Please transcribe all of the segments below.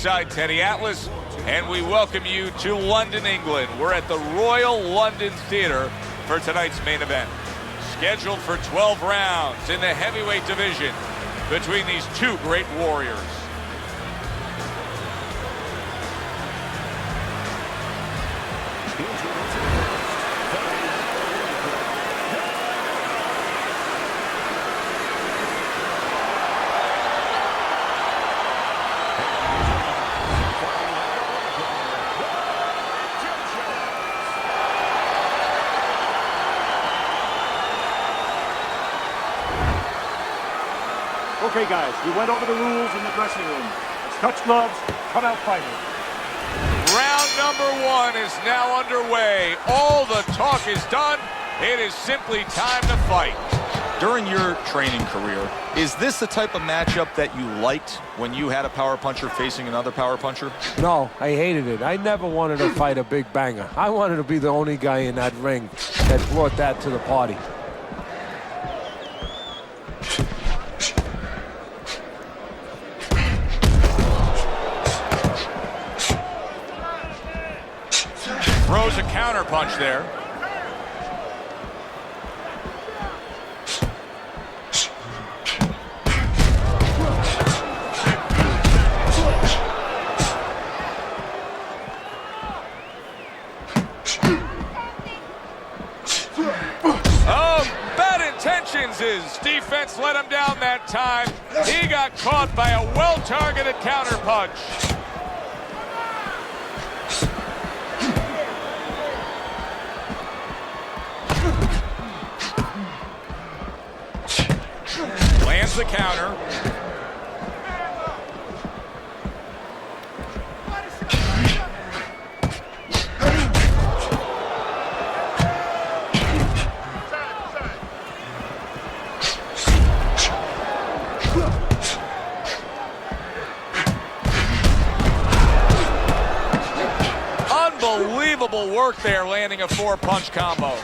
ringside Teddy Atlas, and we welcome you to London, England. We're at the Royal London Theatre for tonight's main event. Scheduled for 12 rounds in the heavyweight division between these two great warriors. Okay, guys, we went over the rules in the dressing room. Let's touch gloves, come out fighting. Round number one is now underway. All the talk is done. It is simply time to fight. During your training career, is this the type of matchup that you liked when you had a power puncher facing another power puncher? No, I hated it. I never wanted to fight a big banger. I wanted to be the only guy in that ring that brought that to the party. Throws a counter punch there. Oh, bad intentions. His defense let him down that time. He got caught by a well-targeted counter punch. Lands the counter. Unbelievable work there, landing a four-punch combo.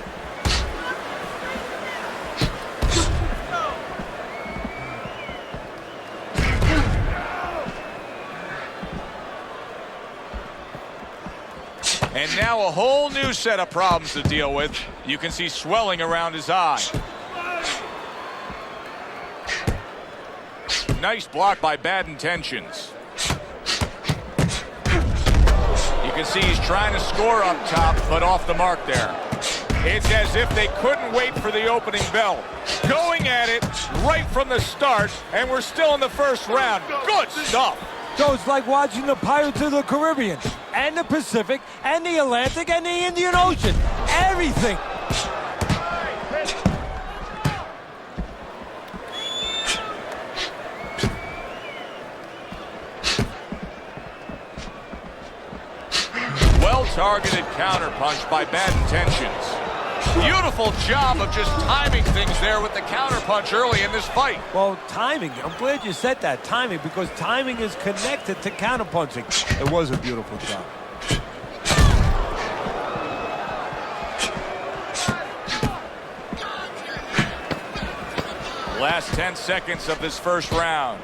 And now a whole new set of problems to deal with. You can see swelling around his eye. Nice block by Bad Intentions. You can see he's trying to score up top, but off the mark there. It's as if they couldn't wait for the opening bell. Going at it right from the start, and we're still in the first round. Good stuff. So it's like watching the Pirates of the Caribbean, and the Pacific, and the Atlantic, and the Indian Ocean. Everything. Well-targeted counter punch by Bad Intentions. Beautiful job of just timing things there with the counter punch early in this fight. Well, timing. I'm glad you said that, timing, because timing is connected to counter punching. It was a beautiful job. Last 10 seconds of this first round.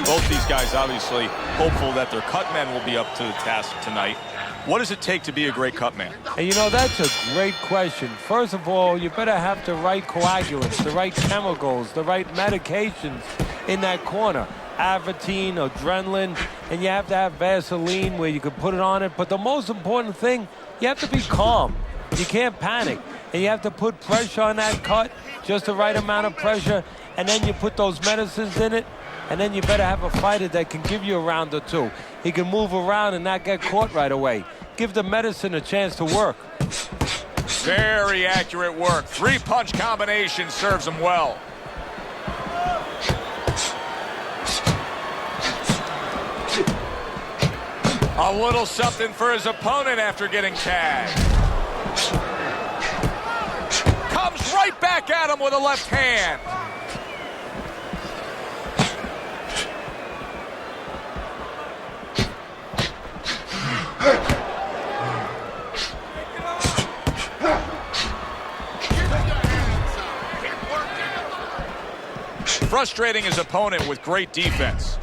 Both these guys obviously hopeful that their cut men will be up to the task tonight. What does it take to be a great cut man? And you know, that's a great question. First of all, you better have the right coagulants, the right chemicals, the right medications in that corner. Avatine, adrenaline, and you have to have Vaseline where you can put it on it. But the most important thing, you have to be calm. You can't panic. And you have to put pressure on that cut, just the right amount of pressure, and then you put those medicines in it. And then you better have a fighter that can give you a round or two. He can move around and not get caught right away. Give the medicine a chance to work. Very accurate work. Three-punch combination serves him well. A little something for his opponent after getting tagged. Comes right back at him with a left hand. frustrating his opponent with great defense.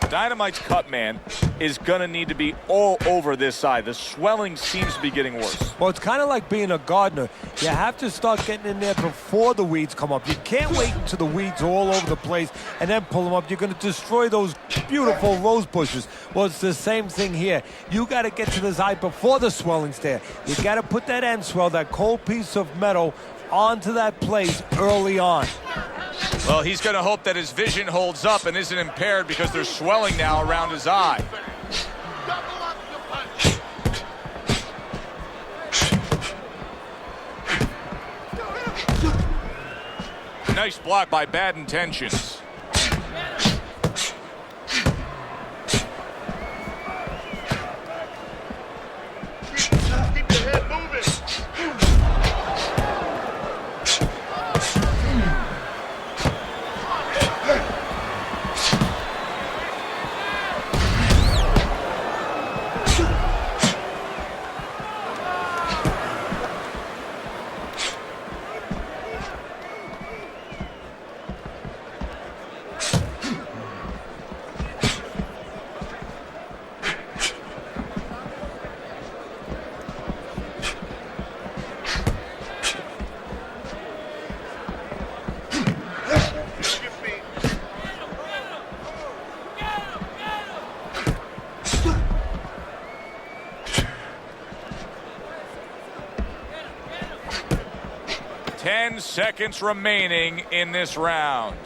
Dynamite's cut man is going to need to be all over this side. The swelling seems to be getting worse. Well, it's kind of like being a gardener. You have to start getting in there before the weeds come up. You can't wait until the weeds are all over the place and then pull them up. You're going to destroy those beautiful rose bushes. Well, it's the same thing here. You got to get to the side before the swelling's there. You got to put that end swell, that cold piece of metal, onto that place early on. Well, he's going to hope that his vision holds up and isn't impaired because there's swelling now around his eye. Nice block by Bad Intentions. Keep your head moving. 10 seconds remaining in this round.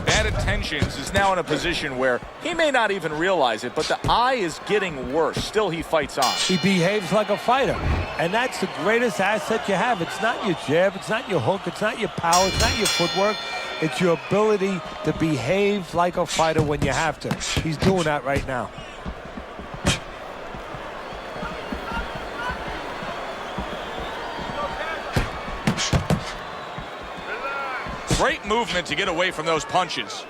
Bad Intentions is now in a position where he may not even realize it, but the eye is getting worse. Still, he fights on. He behaves like a fighter, and that's the greatest asset you have. It's not your jab, it's not your hook, it's not your power, it's not your footwork. It's your ability to behave like a fighter when you have to. He's doing that right now. Great movement to get away from those punches.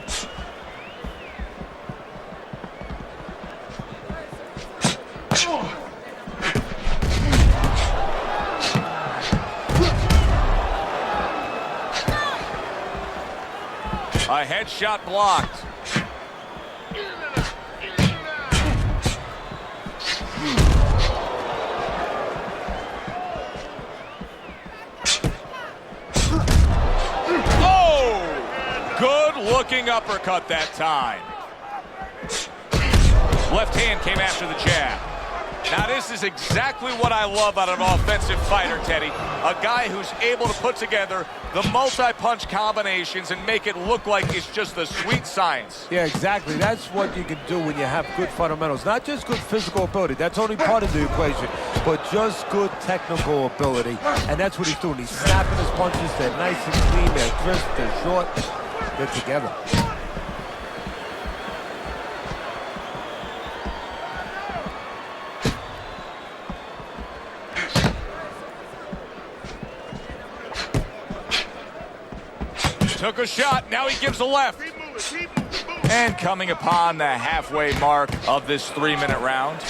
A headshot blocked. Good-looking uppercut that time. Left hand came after the jab. Now this is exactly what I love out of an offensive fighter, Teddy. A guy who's able to put together the multi-punch combinations and make it look like it's just the sweet science. Yeah, exactly. That's what you can do when you have good fundamentals. Not just good physical ability. That's only part of the equation. But just good technical ability. And that's what he's doing. He's snapping his punches. They're nice and clean. They're crisp. They're short. They're together. Took a shot, now he gives a left. And coming upon the halfway mark of this 3-minute round.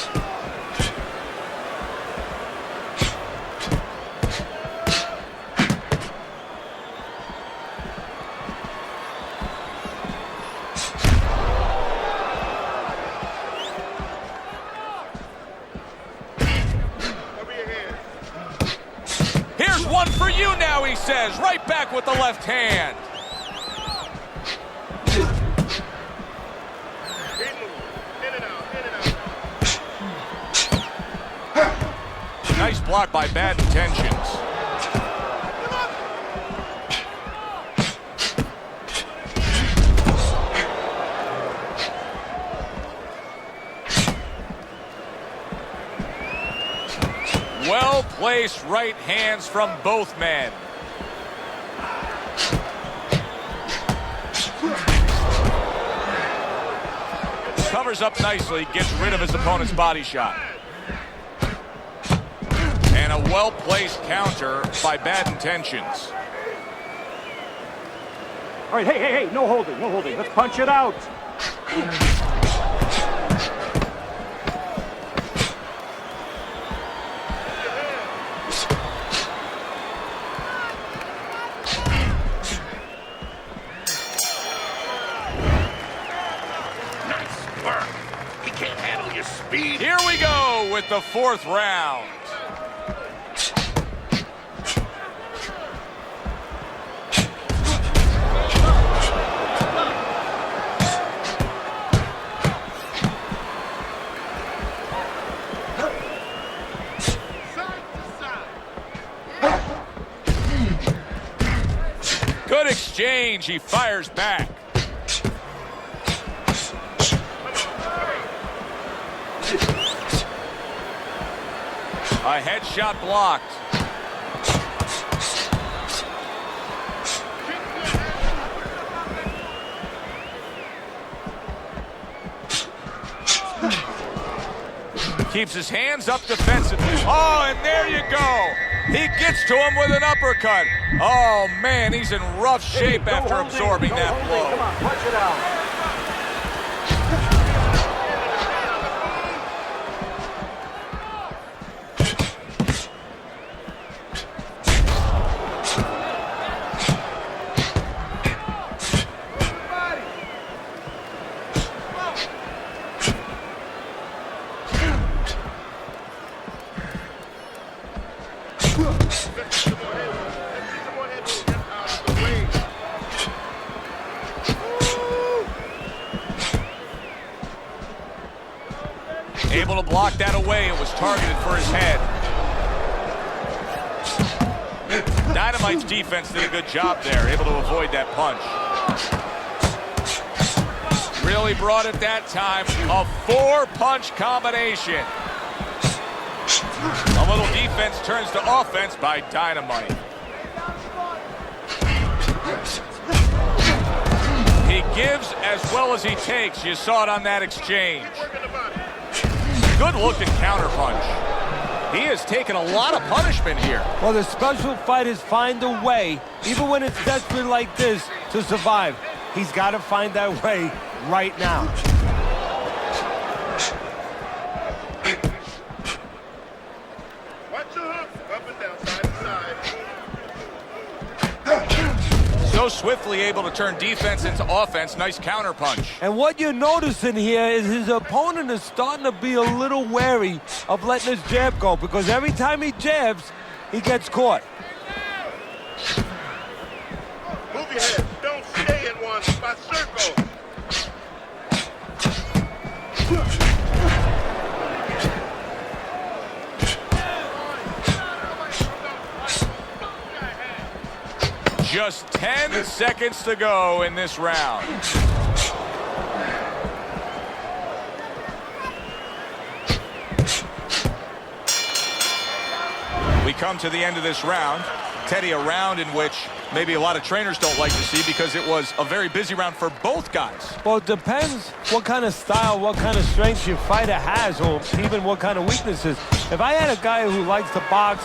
Here's one for you now, he says, right back with the left hand. Nice block by Bad Intentions. Well-placed right hands from both men. Covers up nicely, gets rid of his opponent's body shot. And a well-placed counter by Bad Intentions. All right, hey, no holding, no holding. Let's punch it out. start the fourth round. Good exchange. He fires back. A headshot blocked. Keeps his hands up defensively. Oh, and there you go. He gets to him with an uppercut. Oh, man, he's in rough shape after absorbing that blow. Come on, punch it out. Able to block that away. It was targeted for his head. Dynamite's defense did a good job there, able to avoid that punch. Really brought it that time. A four-punch combination. A little defense turns to offense by Dynamite. He gives as well as he takes. You saw it on that exchange. Good-looking counterpunch. He has taken a lot of punishment here. Well, the special fighters find a way, even when it's desperate like this, to survive. He's got to find that way right now. Watch your hooks up and down, side to side. So swiftly able to turn defense into offense. Nice counterpunch. And what you're noticing here is his opponent is starting to be a little wary of letting his jab go, because every time he jabs, he gets caught. Move your head. Don't stay in one spot. Circle. Just 10 seconds to go in this round. We come to the end of this round. Teddy, a round in which maybe a lot of trainers don't like to see because it was a very busy round for both guys. Well, it depends what kind of style, what kind of strength your fighter has, or even what kind of weaknesses. If I had a guy who likes to box,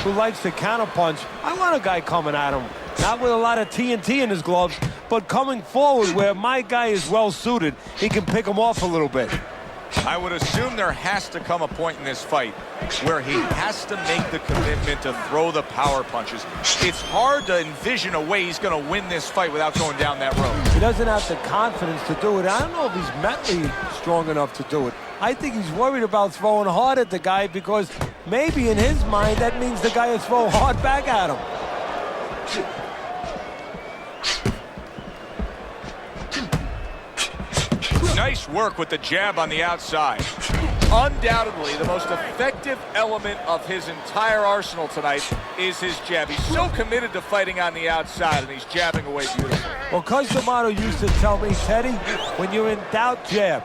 who likes to counterpunch, I want a guy coming at him. Not with a lot of TNT in his gloves, but coming forward where my guy is well suited, he can pick him off a little bit. I would assume there has to come a point in this fight where he has to make the commitment to throw the power punches. It's hard to envision a way he's going to win this fight without going down that road. He doesn't have the confidence to do it. I don't know if he's mentally strong enough to do it. I think he's worried about throwing hard at the guy because maybe in his mind that means the guy will throw hard back at him. Nice work with the jab on the outside. Undoubtedly, the most effective element of his entire arsenal tonight is his jab. He's so committed to fighting on the outside, and he's jabbing away beautifully. Well, Coach D'Amato used to tell me, Teddy, when you're in doubt, jab.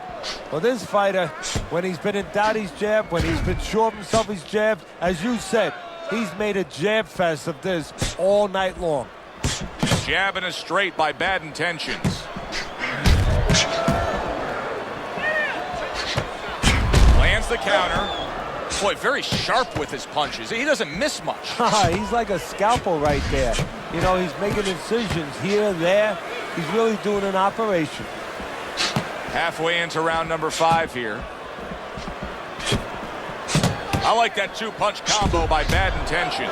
Well, this fighter, when he's been in doubt, he's jabbed. When he's been sure of himself, he's jabbed. As you said, he's made a jab fest of this all night long. Jab and a straight by Bad Intentions. Lands the counter. Boy, very sharp with his punches. He doesn't miss much. He's like a scalpel right there. You know, he's making incisions here, there. He's really doing an operation. Halfway into round number 5 here. I like that two-punch combo by Bad Intentions.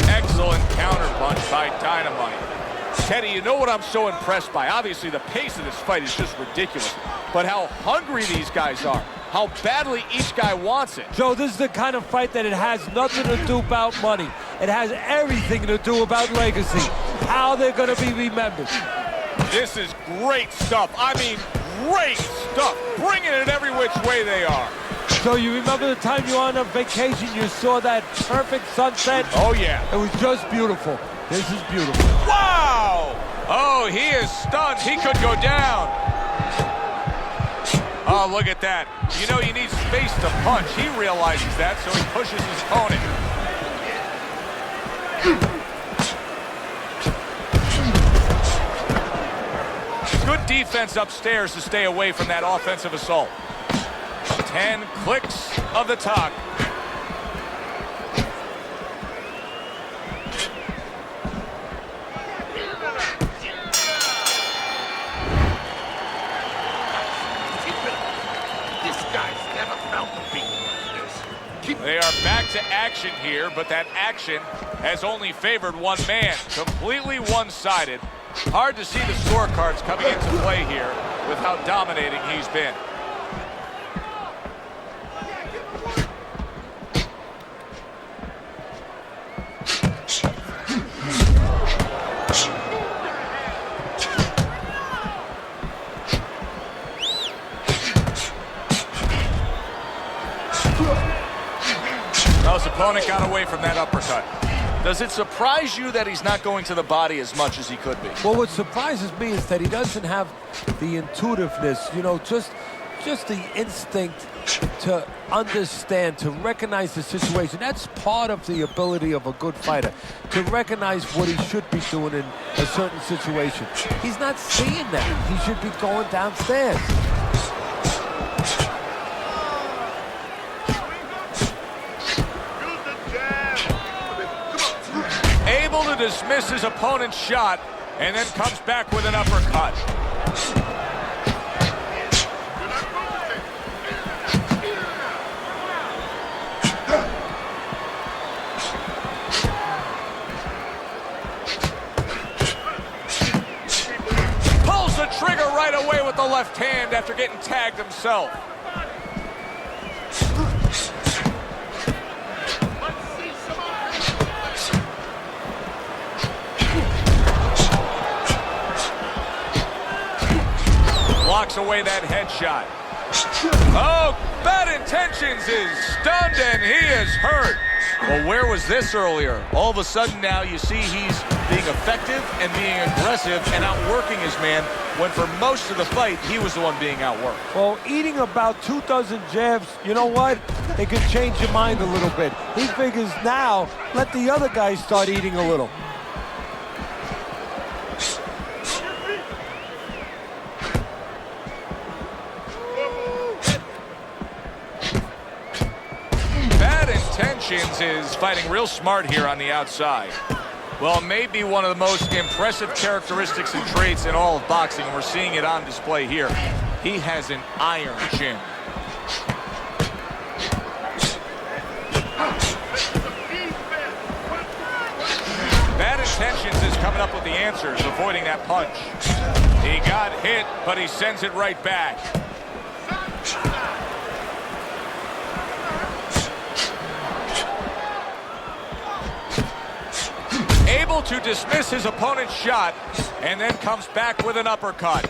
Excellent counterpunch by Dynamite. Teddy, you know what I'm so impressed by? Obviously, the pace of this fight is just ridiculous. But how hungry these guys are. How badly each guy wants it. Joe, this is the kind of fight that it has nothing to do about money. It has everything to do about legacy. How they're going to be remembered. This is great stuff. I mean, great stuff. Bringing it every which way they are. So you remember the time you were on a vacation, you saw that perfect sunset? Oh, yeah. It was just beautiful. This is beautiful. Wow! Oh, he is stunned. He could go down. Oh, look at that. You know, he needs space to punch. He realizes that, so he pushes his opponent. Good defense upstairs to stay away from that offensive assault. 10 clicks of the talk. They are back to action here, but that action has only favored one man. Completely one-sided. Hard to see the scorecards coming into play here with how dominating he's been. His opponent got away from that uppercut. Does it surprise you that he's not going to the body as much as he could be? Well, what surprises me is that he doesn't have the intuitiveness, you know, just the instinct to understand, to recognize the situation. That's part of the ability of a good fighter, to recognize what he should be doing in a certain situation. He's not seeing that. He should be going downstairs. Able to dismiss his opponent's shot and then comes back with an uppercut. Pulls the trigger right away with the left hand after getting tagged himself. Blocks away that headshot. Oh, Bad Intentions is stunned and he is hurt. Well, where was this earlier? All of a sudden now you see he's being effective and being aggressive and outworking his man, when for most of the fight, he was the one being outworked. Well, eating about 2 dozen jabs, you know what? It could change your mind a little bit. He figures now, let the other guys start eating a little. Is fighting real smart here on the outside. Well, maybe one of the most impressive characteristics and traits in all of boxing, and we're seeing it on display here. He has an iron chin. Bad Intentions is coming up with the answers, avoiding that punch. He got hit, but he sends it right back. Able to dismiss his opponent's shot and then comes back with an uppercut.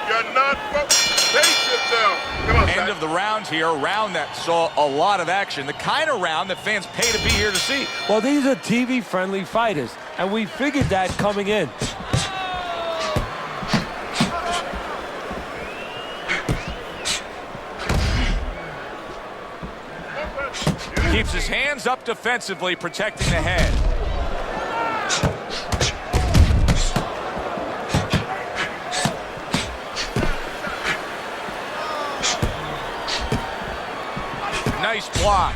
You're not pace yourself. Come on, End of the round here, a round that saw a lot of action, the kind of round that fans pay to be here to see. Well, these are TV-friendly fighters, and we figured that coming in. Keeps his hands up defensively, protecting the head. Nice block.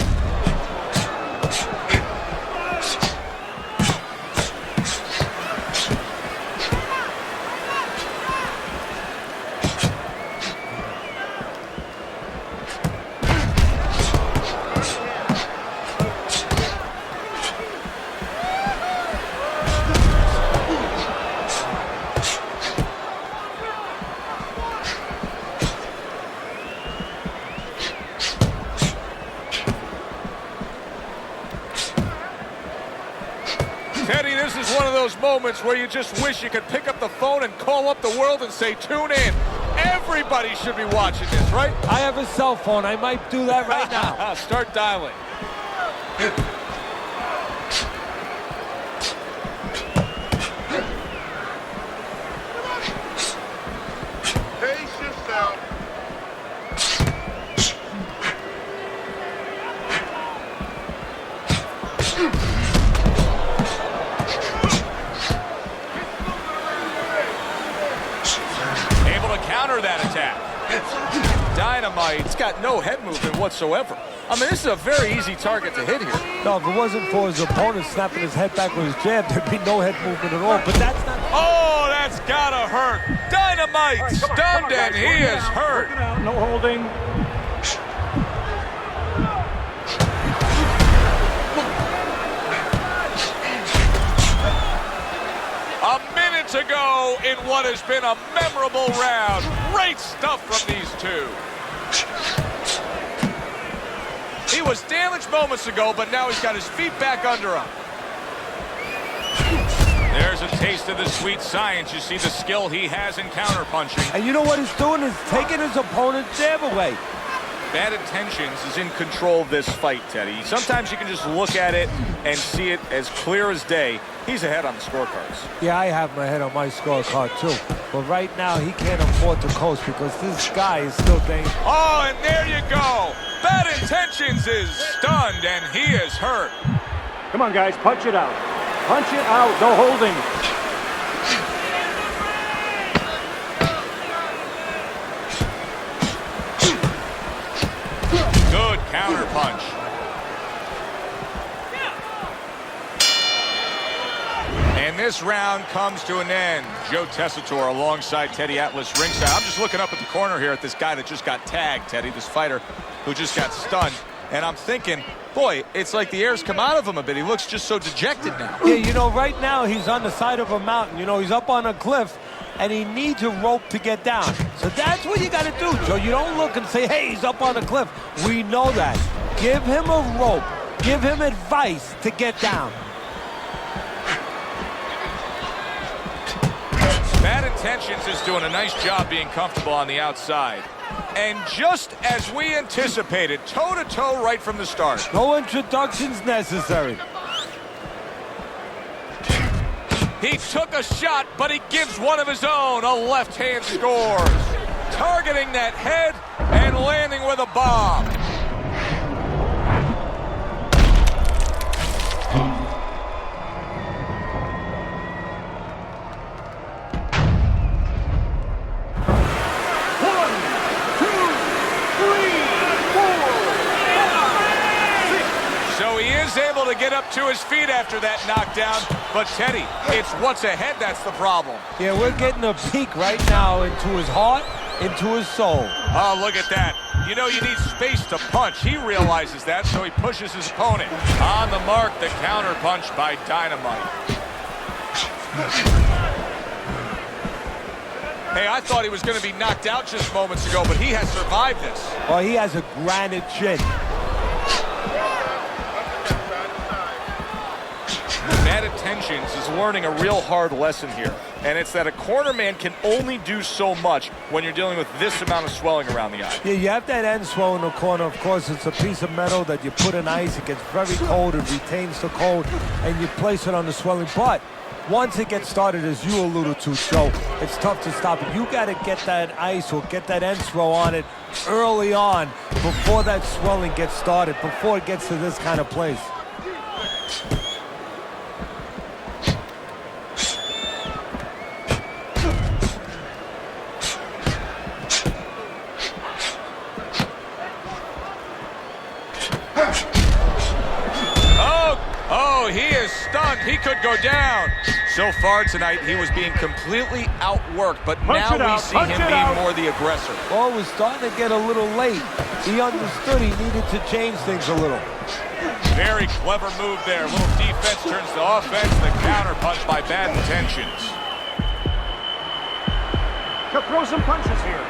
moments where you just wish you could pick up the phone and call up the world and say, tune in. Everybody should be watching this, right? I have a cell phone. I might do that right now. Start dialing. Pace yourself. Able to counter that attack. Dynamite's got no head movement whatsoever. I mean, this is a very easy target to hit here. No, if it wasn't for his opponent snapping his head back with his jab, there'd be no head movement at all. But that's not... Oh, that's gotta hurt. Dynamite All right, come on, stunned guys. and he Work it is out, hurt. work it out. No holding. A minute to go in what has been a memorable round. Great stuff from these two. He was damaged moments ago, but now he's got his feet back under him. There's a taste of the sweet science. You see the skill he has in counterpunching. And you know what he's doing? Is taking his opponent's jab away. Bad Intentions is in control of this fight, Teddy. Sometimes you can just look at it and see it as clear as day. He's ahead on the scorecards. Yeah, I have my head on my scorecard too. But right now, he can't afford to coast because this guy is still dangerous. Oh, and there you go. Bad Intentions is stunned and he is hurt. Come on, guys, punch it out. Punch it out, no holding. Good counter punch. And this round comes to an end. Joe Tessitore alongside Teddy Atlas ringside. I'm just looking up at the corner here at this guy that just got tagged, Teddy, this fighter who just got stunned. And I'm thinking, boy, it's like the air's come out of him a bit. He looks just so dejected now. Yeah, you know, right now he's on the side of a mountain. You know, he's up on a cliff, and he needs a rope to get down. So that's what you got to do, Joe. You don't look and say, hey, he's up on a cliff. We know that. Give him a rope. Give him advice to get down. Bad Intentions is doing a nice job being comfortable on the outside. And just as we anticipated, toe-to-toe right from the start. No introductions necessary. He took a shot, but he gives one of his own. A left hand scores. Targeting that head and landing with a bomb. Able to get up to his feet after that knockdown, but Teddy, it's what's ahead that's the problem. Yeah, we're getting a peek right now into his heart, into his soul. Oh, look at that. You know you need space to punch. He realizes that, so he pushes his opponent. On the mark, the counter punch by Dynamite. Hey, I thought he was going to be knocked out just moments ago, but he has survived this. Well, he has a granite chin. Bad Intentions is learning a real hard lesson here, and it's that a corner man can only do so much when you're dealing with this amount of swelling around the eye. Yeah, you have that end swell in the corner. Of course, it's a piece of metal that you put in ice. It gets very cold. It retains the cold, and you place it on the swelling. But once it gets started, as you alluded to, Joe, it's tough to stop it. You got to get that ice or get that end swell on it early on before that swelling gets started, before it gets to this kind of place. Oh, he is stunned. He could go down. So far tonight, he was being completely outworked, but now we see him being more the aggressor. Well, it was starting to get a little late. He understood he needed to change things a little. Very clever move there. A little defense turns to offense. The counter punch by Bad Intentions. He'll throw some punches here.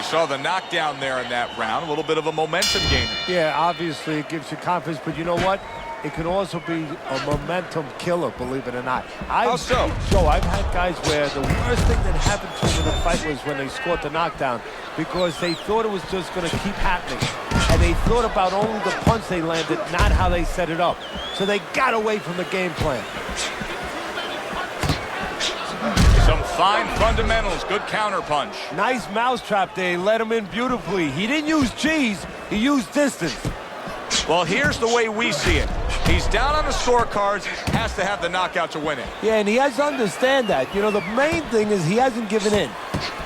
saw the knockdown there in that round. A little bit of a momentum gainer. Yeah, obviously it gives you confidence, but you know what? It can also be a momentum killer, believe it or not. How so? Joe, I've had guys where the worst thing that happened to them in the fight was when they scored the knockdown because they thought it was just going to keep happening. And they thought about only the punch they landed, not how they set it up. So they got away from the game plan. Some fine fundamentals. Good counter punch. Nice mousetrap there. He let him in beautifully. He didn't use cheese. He used distance. Well, here's the way we see it. He's down on the scorecards, has to have the knockout to win it. Yeah, and he has to understand that. You know, the main thing is he hasn't given in.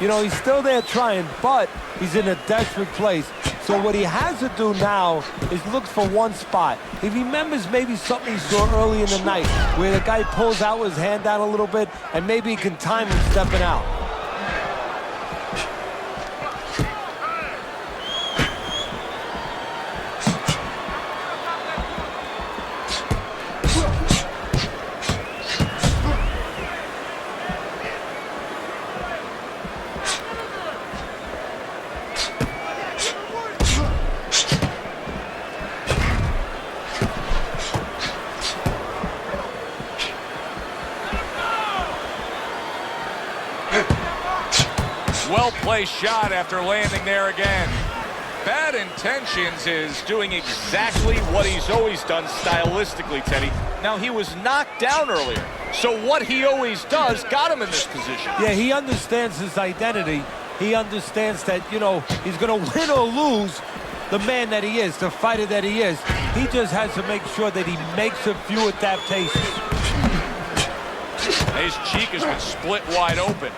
You know, he's still there trying, but he's in a desperate place. So what he has to do now is look for one spot. He remembers maybe something he saw early in the night where the guy pulls out his hand down a little bit, and maybe he can time him stepping out. Well-placed shot after landing there again. Bad Intentions is doing exactly what he's always done stylistically, Teddy. Now, he was knocked down earlier, so what he always does got him in this position. Yeah, he understands his identity. He understands that, you know, he's going to win or lose the man that he is, the fighter that he is. He just has to make sure that he makes a few adaptations. His cheek has been split wide open.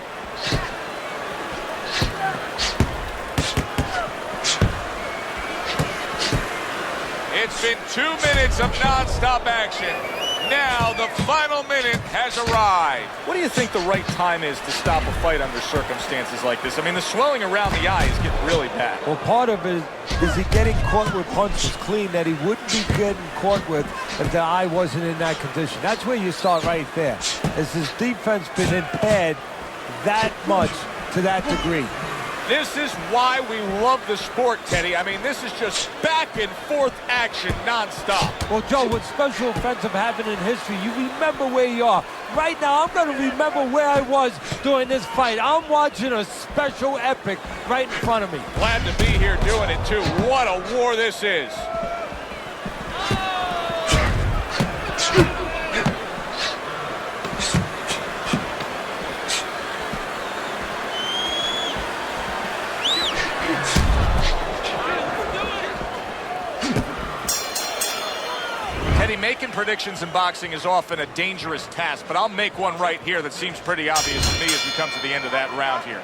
It's been 2 minutes of non-stop action. Now the final minute has arrived. What do you think the right time is to stop a fight under circumstances like this? I mean, the swelling around the eye is getting really bad. Well, part of it is he getting caught with punches clean that he wouldn't be getting caught with if the eye wasn't in that condition. That's where you start right there. Has his defense been impaired that much to that degree? This is why we love the sport, Teddy. I mean, this is just back and forth action nonstop. Well, Joe, with special offensive happened in history, you remember where you are. Right now, I'm going to remember where I was during this fight. I'm watching a special epic right in front of me. Glad to be here doing it, too. What a war this is. Making predictions in boxing is often a dangerous task, but I'll make one right here that seems pretty obvious to me as we come to the end of that round here.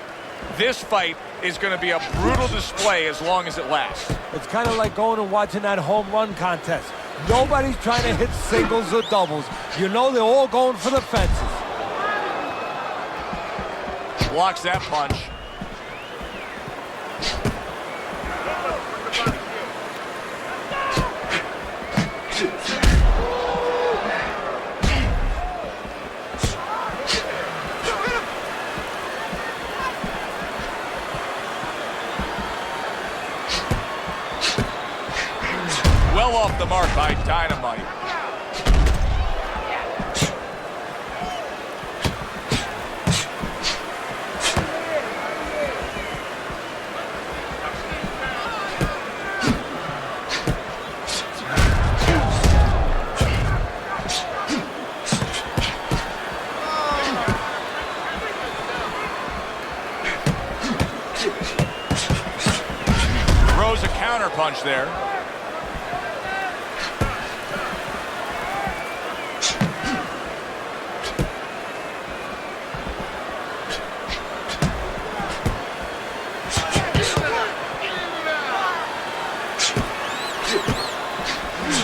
This fight is going to be a brutal display as long as it lasts. It's kind of like going and watching that home run contest. Nobody's trying to hit singles or doubles. You know they're all going for the fences. Blocks that punch. Well off the mark by Dynamite. Throws a counter punch there.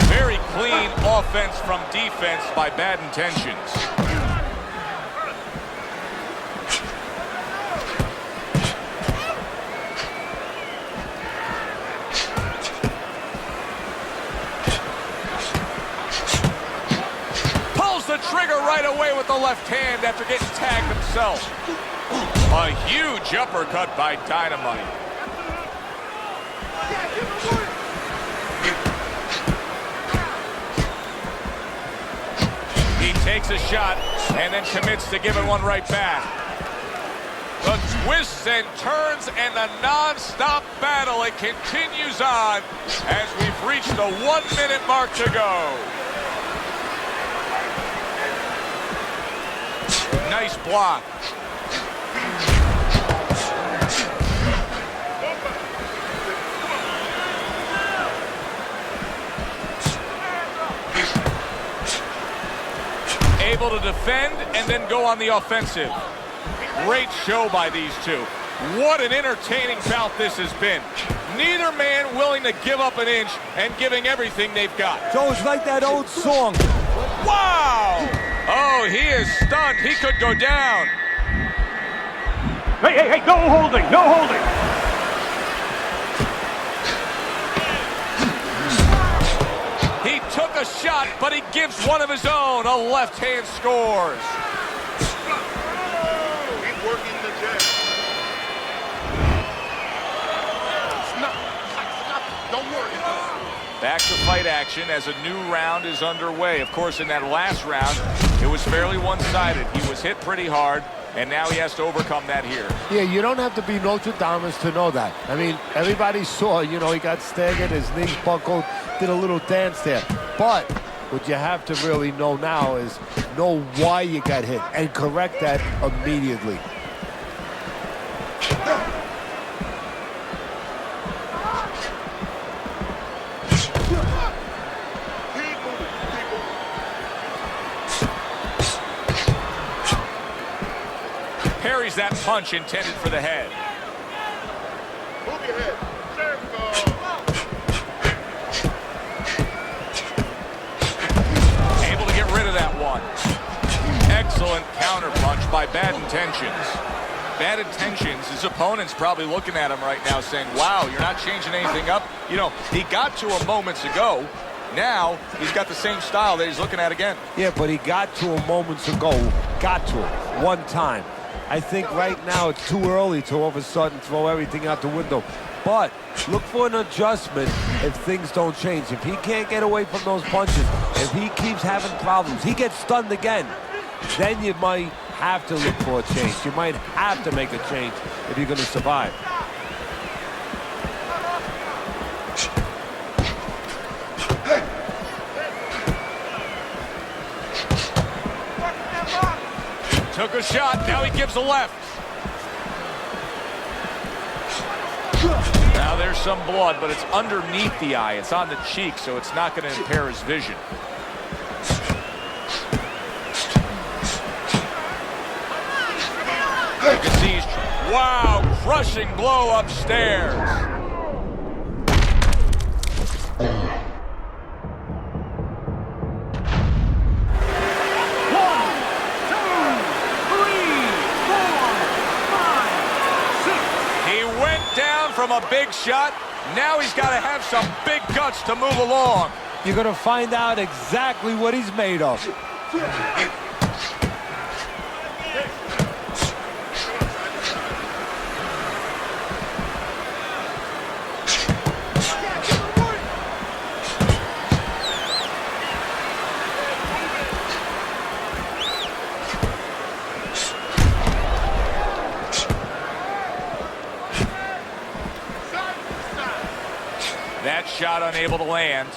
Very clean offense from defense by Bad Intentions. Pulls the trigger right away with the left hand after getting tagged himself. A huge uppercut by Dynamite. takes a shot and then commits to giving one right back. The twists and turns and the non-stop battle, it continues on as we've reached the 1 minute mark to go. Nice block. Able to defend and then go on the offensive. Great show by these two. What an entertaining bout this has been. Neither man willing to give up an inch and giving everything they've got. So it's like that old song. Wow! Oh, he is stunned. He could go down. Hey, no holding, no holding. He took a shot, but he gives one of his own. A left hand scores. Keep working the jab. Don't worry. Back to fight action as a new round is underway. Of course, in that last round, it was fairly one-sided. He was hit pretty hard, and now he has to overcome that here. Yeah, you don't have to be Notre Dame to know that. I mean, everybody saw, he got staggered, his knees buckled, did a little dance there. But what you have to really know now is know why you got hit and correct that immediately. Parries that punch intended for the head. Move your head. Circle. Able to get rid of that one. Excellent counter punch by Bad Intentions. Bad Intentions, his opponent's probably looking at him right now saying, wow, you're not changing anything up. He got to him moments ago. Now, he's got the same style that he's looking at again. Yeah, but he got to him moments ago. Got to him one time. I think right now it's too early to all of a sudden throw everything out the window. But look for an adjustment if things don't change. If he can't get away from those punches, if he keeps having problems, he gets stunned again, then you might have to look for a change. You might have to make a change if you're going to survive. Took a shot, now he gives a left. Now there's some blood, but it's underneath the eye. It's on the cheek, so it's not going to impair his vision. You can see he's, wow, crushing blow upstairs. From a big shot, now he's got to have some big guts to move along. You're going to find out exactly what he's made of. That shot unable to land.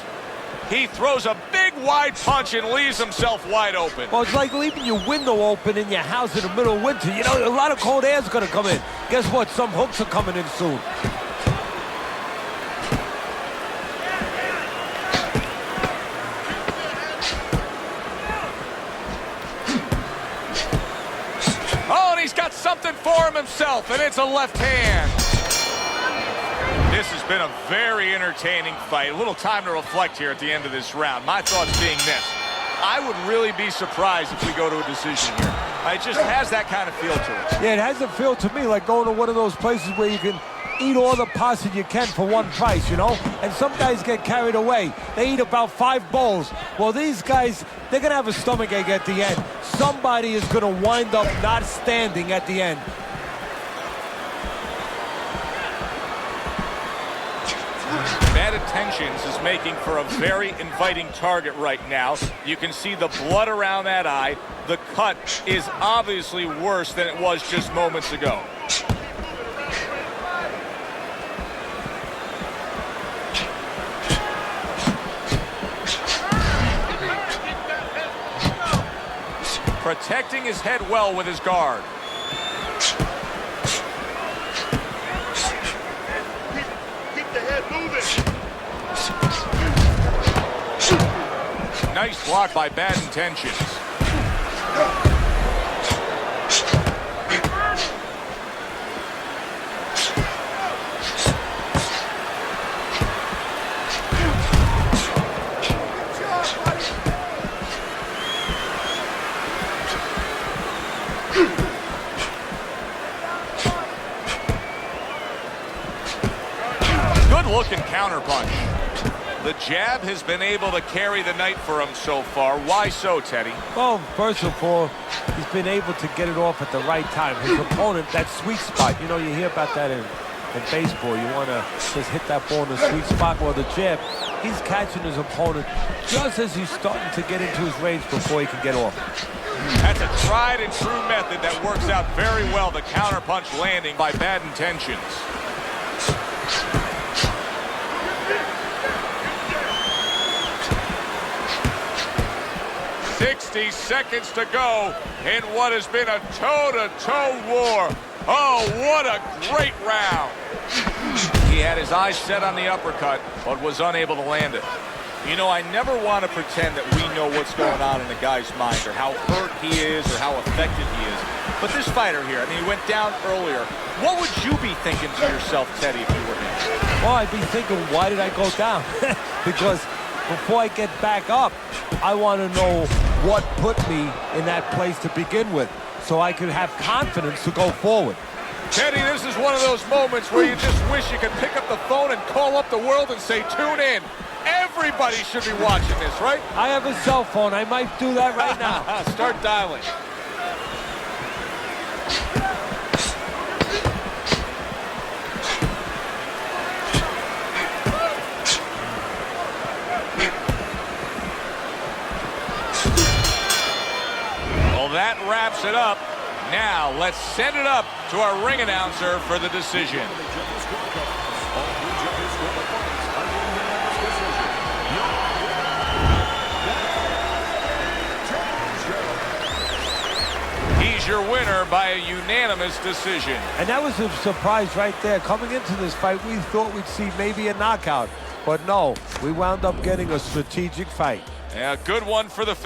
He throws a big wide punch and leaves himself wide open. Well, it's like leaving your window open in your house in the middle of winter. A lot of cold air is going to come in. Guess what? Some hooks are coming in soon. Oh, and he's got something for him himself, and it's a left hand. This has been a very entertaining fight. A little time to reflect here at the end of this round. My thoughts being this. I would really be surprised if we go to a decision here. It just has that kind of feel to it. Yeah, it has a feel to me like going to one of those places where you can eat all the pasta you can for one price, And some guys get carried away. They eat about 5 bowls. Well, these guys, they're going to have a stomachache at the end. Somebody is going to wind up not standing at the end. Bad Intentions is making for a very inviting target right now. You can see the blood around that eye. The cut is obviously worse than it was just moments ago. Protecting his head well with his guard. Keep the head moving. Nice block by Bad Intentions. Good-looking counterpunch. The jab has been able to carry the night for him so far. Why so, Teddy? Well, first of all, he's been able to get it off at the right time. His opponent, that sweet spot. You know, you hear about that in baseball. You want to just hit that ball in the sweet spot. Well, the jab, he's catching his opponent just as he's starting to get into his range before he can get off. That's a tried and true method that works out very well. The counterpunch landing by Bad Intentions. 60 seconds to go in what has been a toe-to-toe war. Oh, what a great round. He had his eyes set on the uppercut, but was unable to land it. You know, I never want to pretend that we know what's going on in a guy's mind or how hurt he is or how affected he is. But this fighter here, I mean, he went down earlier. What would you be thinking to yourself, Teddy, if you were him? Well, I'd be thinking, why did I go down? Because before I get back up, I want to know what put me in that place to begin with so I could have confidence to go forward. Teddy, this is one of those moments where you just wish you could pick up the phone and call up the world and say, tune in. Everybody should be watching this, right? I have a cell phone. I might do that right now. Start dialing. Well, that wraps it up. Now, let's send it up to our ring announcer for the decision. He's your winner by a unanimous decision. And that was a surprise right there. Coming into this fight, we thought we'd see maybe a knockout. But no, we wound up getting a strategic fight. Yeah, good one for the fans.